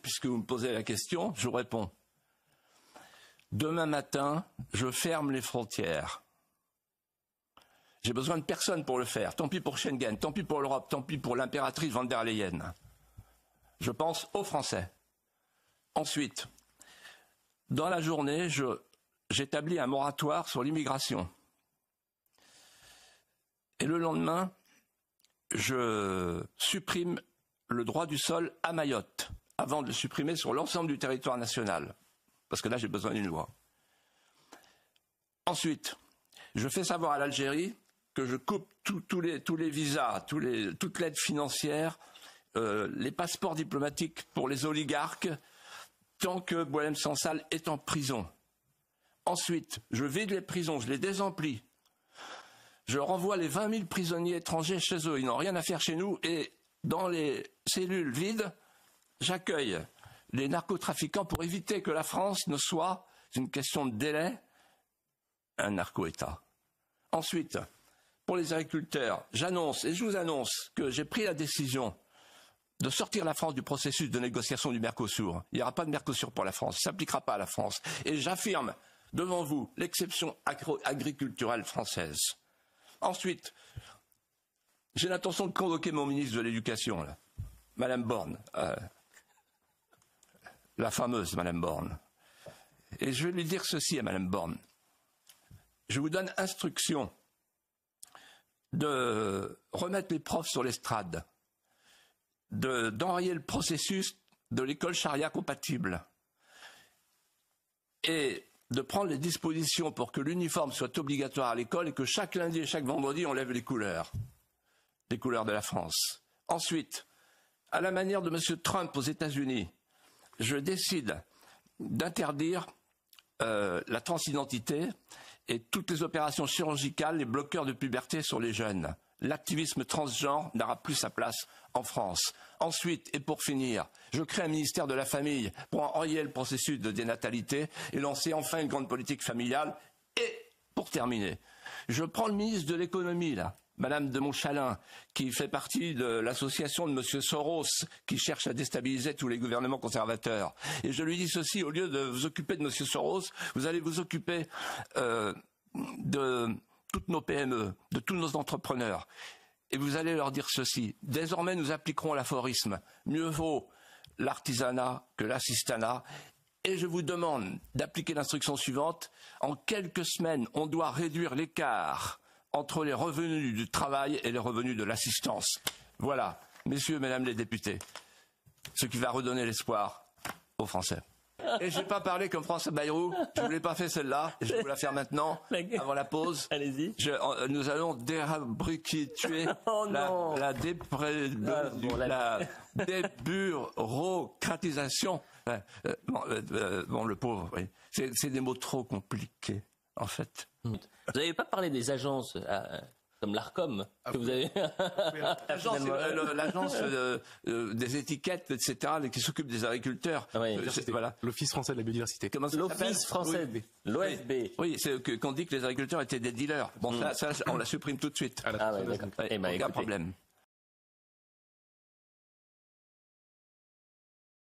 puisque vous me posez la question, je vous réponds. Demain matin, je ferme les frontières. J'ai besoin de personne pour le faire. Tant pis pour Schengen, tant pis pour l'Europe, tant pis pour l'impératrice von der Leyen. Je pense aux Français. Ensuite, dans la journée, j'établis un moratoire sur l'immigration. Et le lendemain, je supprime le droit du sol à Mayotte, avant de le supprimer sur l'ensemble du territoire national. Parce que là, j'ai besoin d'une loi. Ensuite, je fais savoir à l'Algérie que je coupe tous les visas, toute l'aide financière, les passeports diplomatiques pour les oligarques, tant que Boualem Sansal est en prison. Ensuite, je vide les prisons, je les désemplis. Je renvoie les 20 000 prisonniers étrangers chez eux. Ils n'ont rien à faire chez nous. Et dans les cellules vides, j'accueille les narcotrafiquants pour éviter que la France ne soit, c'est une question de délai, un narco-État. Ensuite, pour les agriculteurs, j'annonce et je vous annonce que j'ai pris la décision de sortir la France du processus de négociation du Mercosur. Il n'y aura pas de Mercosur pour la France, ça ne s'appliquera pas à la France. Et j'affirme devant vous l'exception agriculturelle française. Ensuite, j'ai l'intention de convoquer mon ministre de l'Éducation, Madame Borne, la fameuse Madame Borne. Et je vais lui dire ceci à Madame Borne. Je vous donne instruction de remettre les profs sur l'estrade, d'enrayer le processus de l'école charia compatible et de prendre les dispositions pour que l'uniforme soit obligatoire à l'école et que chaque lundi et chaque vendredi on lève les couleurs de la France. Ensuite, à la manière de M. Trump aux États-Unis, je décide d'interdire la transidentité et toutes les opérations chirurgicales, les bloqueurs de puberté sur les jeunes. L'activisme transgenre n'aura plus sa place en France. Ensuite, et pour finir, je crée un ministère de la famille pour enrayer le processus de dénatalité et lancer enfin une grande politique familiale. Et, pour terminer, je prends le ministre de l'économie, là, Madame de Montchalin, qui fait partie de l'association de Monsieur Soros, qui cherche à déstabiliser tous les gouvernements conservateurs. Et je lui dis ceci, au lieu de vous occuper de Monsieur Soros, vous allez vous occuper de toutes nos PME, de tous nos entrepreneurs. Et vous allez leur dire ceci. Désormais, nous appliquerons l'aphorisme. Mieux vaut l'artisanat que l'assistanat. Et je vous demande d'appliquer l'instruction suivante. En quelques semaines, on doit réduire l'écart entre les revenus du travail et les revenus de l'assistance. Voilà, messieurs, mesdames les députés, ce qui va redonner l'espoir aux Français. Et je n'ai pas parlé comme François Bayrou, je ne vous l'ai pas fait celle-là, et je vais vous la faire maintenant, avant la pause. Allez-y. Nous allons dérubriquer la débureaucratisation. Bon, le pauvre, oui. C'est des mots trop compliqués, en fait. Vous n'avez pas parlé des agences comme l'ARCOM que vous avez. L'agence des étiquettes, etc., qui s'occupe des agriculteurs. Oui. Voilà. L'Office français de la biodiversité. L'Office français, l'OFB. Oui, c'est qu'on dit que les agriculteurs étaient des dealers. Bon, ça on la supprime tout de suite. Ah ouais, d'accord. Aucun problème.